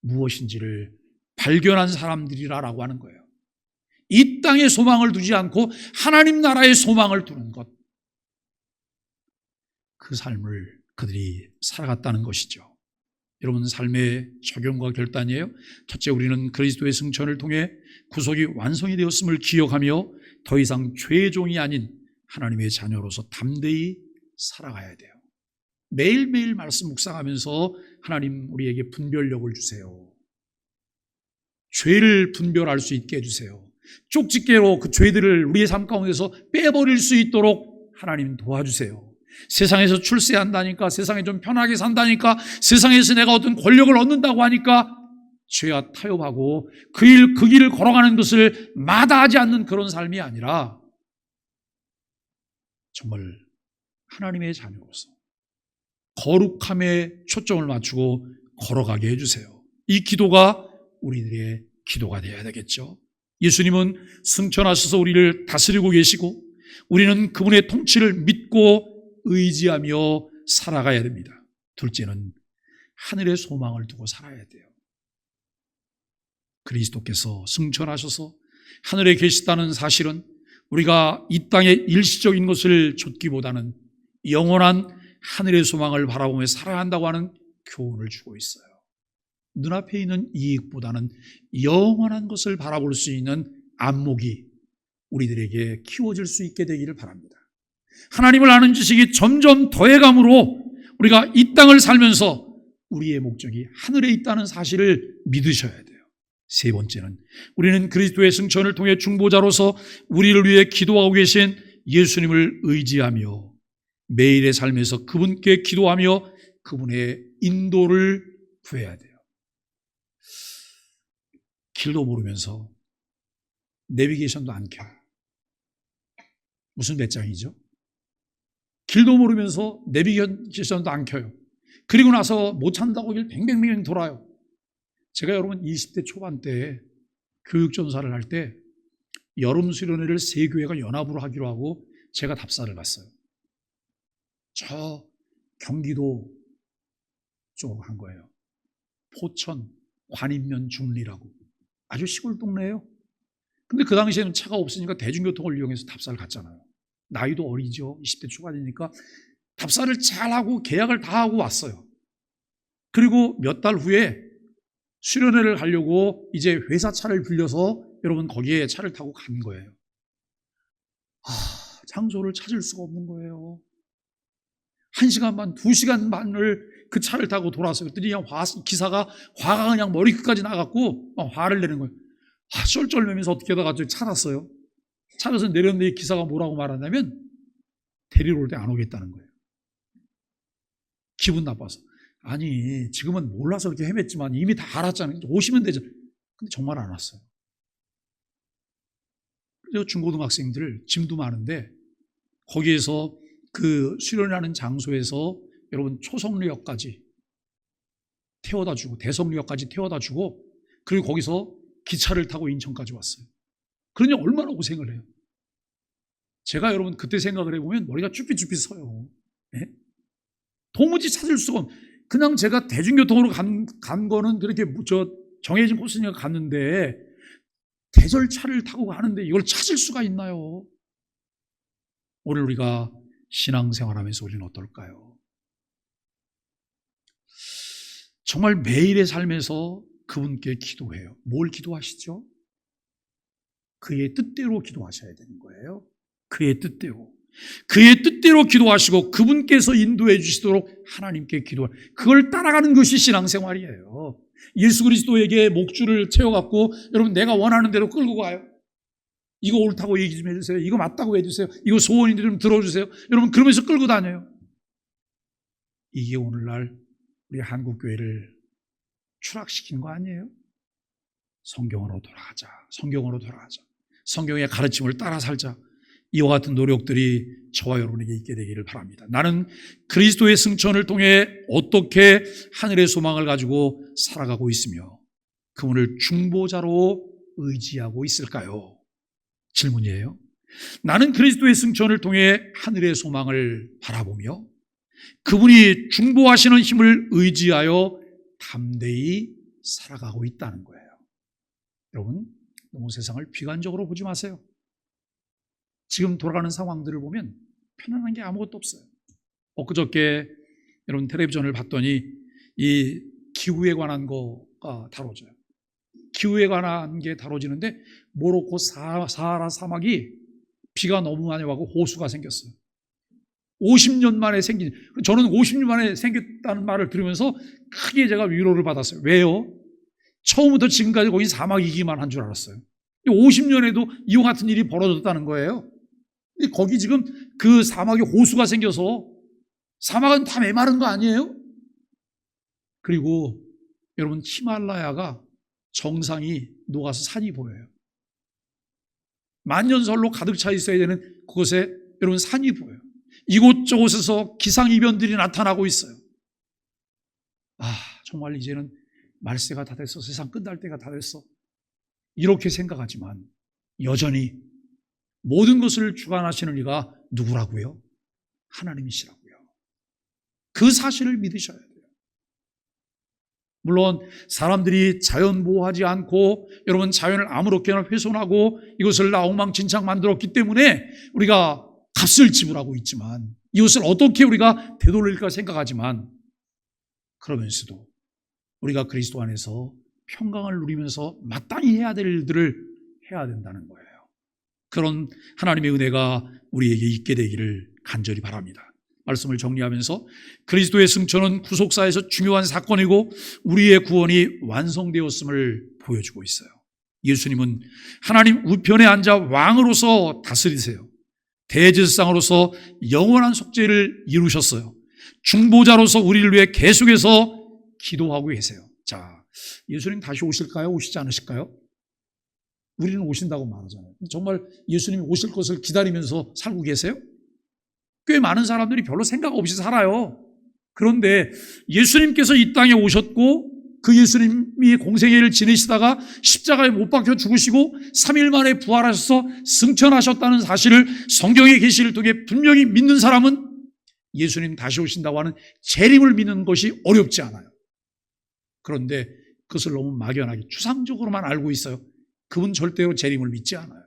[SPEAKER 1] 무엇인지를 발견한 사람들이라고 하는 거예요. 이 땅에 소망을 두지 않고 하나님 나라의 소망을 두는 것, 그 삶을 그들이 살아갔다는 것이죠. 여러분, 삶의 적용과 결단이에요. 첫째, 우리는 그리스도의 승천을 통해 구속이 완성이 되었음을 기억하며 더 이상 죄의 종이 아닌 하나님의 자녀로서 담대히 살아가야 돼요. 매일매일 말씀 묵상하면서 하나님 우리에게 분별력을 주세요. 죄를 분별할 수 있게 해주세요. 쪽집게로 그 죄들을 우리의 삶 가운데서 빼버릴 수 있도록 하나님 도와주세요. 세상에서 출세한다니까, 세상에 좀 편하게 산다니까, 세상에서 내가 어떤 권력을 얻는다고 하니까 죄와 타협하고 그 길을 걸어가는 것을 마다하지 않는 그런 삶이 아니라 정말 하나님의 자녀로서 거룩함에 초점을 맞추고 걸어가게 해주세요. 이 기도가 우리들의 기도가 되어야 되겠죠. 예수님은 승천하셔서 우리를 다스리고 계시고 우리는 그분의 통치를 믿고 의지하며 살아가야 됩니다. 둘째는 하늘의 소망을 두고 살아야 돼요. 그리스도께서 승천하셔서 하늘에 계시다는 사실은 우리가 이 땅의 일시적인 것을 좇기보다는 영원한 하늘의 소망을 바라보며 살아야 한다고 하는 교훈을 주고 있어요. 눈앞에 있는 이익보다는 영원한 것을 바라볼 수 있는 안목이 우리들에게 키워질 수 있게 되기를 바랍니다. 하나님을 아는 지식이 점점 더해감으로 우리가 이 땅을 살면서 우리의 목적이 하늘에 있다는 사실을 믿으셔야 돼요. 세 번째는 우리는 그리스도의 승천을 통해 중보자로서 우리를 위해 기도하고 계신 예수님을 의지하며 매일의 삶에서 그분께 기도하며 그분의 인도를 구해야 돼요. 길도 모르면서 내비게이션도 안 켜요. 무슨 배짱이죠? 길도 모르면서 내비게이션도 안 켜요. 그리고 나서 못 찾는다고 길 뱅뱅뱅 돌아요. 제가 여러분 20대 초반 때 교육전사를 할 때 여름 수련회를 세 교회가 연합으로 하기로 하고 제가 답사를 갔어요. 저 경기도 쪽 한 거예요. 포천, 관인면 중리라고 아주 시골 동네예요. 근데 그 당시에는 차가 없으니까 대중교통을 이용해서 답사를 갔잖아요. 나이도 어리죠. 20대 초반이니까 답사를 잘하고 계약을 다 하고 왔어요. 그리고 몇 달 후에 수련회를 가려고 이제 회사 차를 빌려서 여러분 거기에 차를 타고 간 거예요. 장소를 찾을 수가 없는 거예요. 1시간 반, 2시간 반을 그 차를 타고 돌아왔어요. 그랬더니 그냥 기사가 화가 그냥 머리 끝까지 나갔고 막 화를 내는 거예요. 쩔쩔매면서 어떻게 하다가 찾았어요. 찾아서 내렸는데 기사가 뭐라고 말하냐면 데리러 올 때 안 오겠다는 거예요. 기분 나빠서. 아니 지금은 몰라서 이렇게 헤맸지만 이미 다 알았잖아요. 오시면 되죠. 근데 정말 안 왔어요. 그래서 중고등학생들 짐도 많은데 거기에서 그 수련하는 장소에서 여러분 초성리역까지 태워다 주고 대성리역까지 태워다 주고 그리고 거기서 기차를 타고 인천까지 왔어요. 그러니 얼마나 고생을 해요. 제가 여러분 그때 생각을 해보면 머리가 쭈삣쭈삣 서요. 네? 도무지 찾을 수가 없는. 그냥 제가 대중교통으로 간 거는 그렇게 정해진 코스니까 갔는데 계절차를 타고 가는데 이걸 찾을 수가 있나요? 오늘 우리가 신앙생활하면서 우리는 어떨까요? 정말 매일의 삶에서 그분께 기도해요. 뭘 기도하시죠? 그의 뜻대로 기도하셔야 되는 거예요. 그의 뜻대로. 그의 뜻대로 기도하시고 그분께서 인도해 주시도록 하나님께 기도하는, 그걸 따라가는 것이 신앙생활이에요. 예수 그리스도에게 목줄을 채워갖고 여러분 내가 원하는 대로 끌고 가요. 이거 옳다고 얘기 좀 해주세요. 이거 맞다고 해주세요. 이거 소원인데 좀 들어주세요. 여러분 그러면서 끌고 다녀요. 이게 오늘날 우리 한국교회를 추락시킨 거 아니에요? 성경으로 돌아가자. 성경으로 돌아가자. 성경의 가르침을 따라 살자. 이와 같은 노력들이 저와 여러분에게 있게 되기를 바랍니다. 나는 그리스도의 승천을 통해 어떻게 하늘의 소망을 가지고 살아가고 있으며 그분을 중보자로 의지하고 있을까요? 질문이에요. 나는 그리스도의 승천을 통해 하늘의 소망을 바라보며 그분이 중보하시는 힘을 의지하여 담대히 살아가고 있다는 거예요. 여러분, 너무 세상을 비관적으로 보지 마세요. 지금 돌아가는 상황들을 보면 편안한 게 아무것도 없어요. 엊그저께 여러분 텔레비전을 봤더니 이 기후에 관한 거가 다뤄져요. 기후에 관한 게 다뤄지는데 모로코 사하라 사막이 비가 너무 많이 와고 호수가 생겼어요. 50년 만에 생긴, 저는 50년 만에 생겼다는 말을 들으면서 크게 제가 위로를 받았어요. 왜요? 처음부터 지금까지 거기 사막이기만 한 줄 알았어요. 50년에도 이와 같은 일이 벌어졌다는 거예요. 거기 지금 그 사막에 호수가 생겨서 사막은 다 메마른 거 아니에요? 그리고 여러분 히말라야가 정상이 녹아서 산이 보여요. 만년설로 가득 차 있어야 되는 그곳에 여러분 산이 보여요. 이곳저곳에서 기상이변들이 나타나고 있어요. 정말 이제는 말세가 다 됐어. 세상 끝날 때가 다 됐어. 이렇게 생각하지만 여전히 모든 것을 주관하시는 이가 누구라고요? 하나님이시라고요. 그 사실을 믿으셔야 돼요. 물론 사람들이 자연 보호하지 않고 여러분 자연을 아무렇게나 훼손하고 이것을 엉망진창 만들었기 때문에 우리가 값을 지불하고 있지만 이것을 어떻게 우리가 되돌릴까 생각하지만 그러면서도 우리가 그리스도 안에서 평강을 누리면서 마땅히 해야 될 일들을 해야 된다는 거예요. 그런 하나님의 은혜가 우리에게 있게 되기를 간절히 바랍니다. 말씀을 정리하면서 그리스도의 승천은 구속사에서 중요한 사건이고 우리의 구원이 완성되었음을 보여주고 있어요. 예수님은 하나님 우편에 앉아 왕으로서 다스리세요. 대제사장으로서 영원한 속죄를 이루셨어요. 중보자로서 우리를 위해 계속해서 기도하고 계세요. 자, 예수님 다시 오실까요? 오시지 않으실까요? 우리는 오신다고 말하잖아요. 정말 예수님이 오실 것을 기다리면서 살고 계세요? 꽤 많은 사람들이 별로 생각 없이 살아요. 그런데 예수님께서 이 땅에 오셨고 그 예수님이 공생애를 지내시다가 십자가에 못 박혀 죽으시고 3일 만에 부활하셔서 승천하셨다는 사실을 성경의 계시를 통해 분명히 믿는 사람은 예수님 다시 오신다고 하는 재림을 믿는 것이 어렵지 않아요. 그런데 그것을 너무 막연하게 추상적으로만 알고 있어요. 그분 절대로 재림을 믿지 않아요.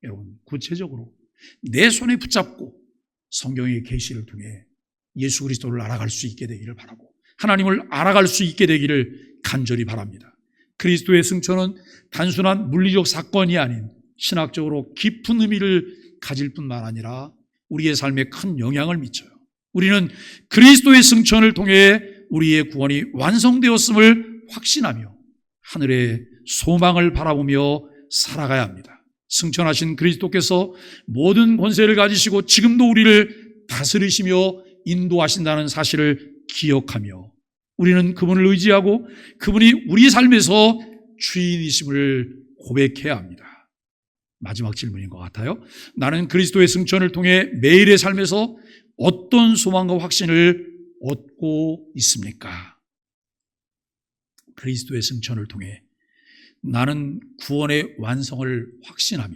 [SPEAKER 1] 여러분, 구체적으로 내 손에 붙잡고 성경의 계시를 통해 예수 그리스도를 알아갈 수 있게 되기를 바라고 하나님을 알아갈 수 있게 되기를 간절히 바랍니다. 그리스도의 승천은 단순한 물리적 사건이 아닌 신학적으로 깊은 의미를 가질 뿐만 아니라 우리의 삶에 큰 영향을 미쳐요. 우리는 그리스도의 승천을 통해 우리의 구원이 완성되었음을 확신하며 하늘의 소망을 바라보며 살아가야 합니다. 승천하신 그리스도께서 모든 권세를 가지시고 지금도 우리를 다스리시며 인도하신다는 사실을 기억하며 우리는 그분을 의지하고 그분이 우리 삶에서 주인이심을 고백해야 합니다. 마지막 질문인 것 같아요. 나는 그리스도의 승천을 통해 매일의 삶에서 어떤 소망과 확신을 얻고 있습니까? 그리스도의 승천을 통해 나는 구원의 완성을 확신하며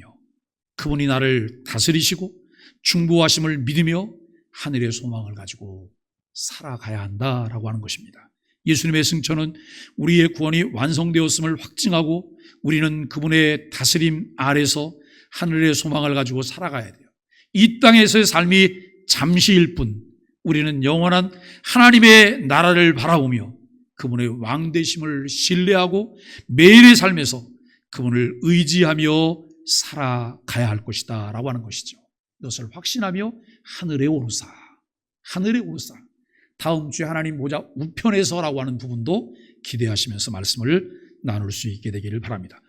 [SPEAKER 1] 그분이 나를 다스리시고 중보하심을 믿으며 하늘의 소망을 가지고 살아가야 한다라고 하는 것입니다. 예수님의 승천은 우리의 구원이 완성되었음을 확증하고 우리는 그분의 다스림 아래서 하늘의 소망을 가지고 살아가야 돼요. 이 땅에서의 삶이 잠시일 뿐 우리는 영원한 하나님의 나라를 바라보며 그분의 왕되심을 신뢰하고 매일의 삶에서 그분을 의지하며 살아가야 할 것이다 라고 하는 것이죠. 이것을 확신하며 하늘에 오르사, 하늘에 오르사. 다음 주에 하나님 보좌 우편에서라고 하는 부분도 기대하시면서 말씀을 나눌 수 있게 되기를 바랍니다.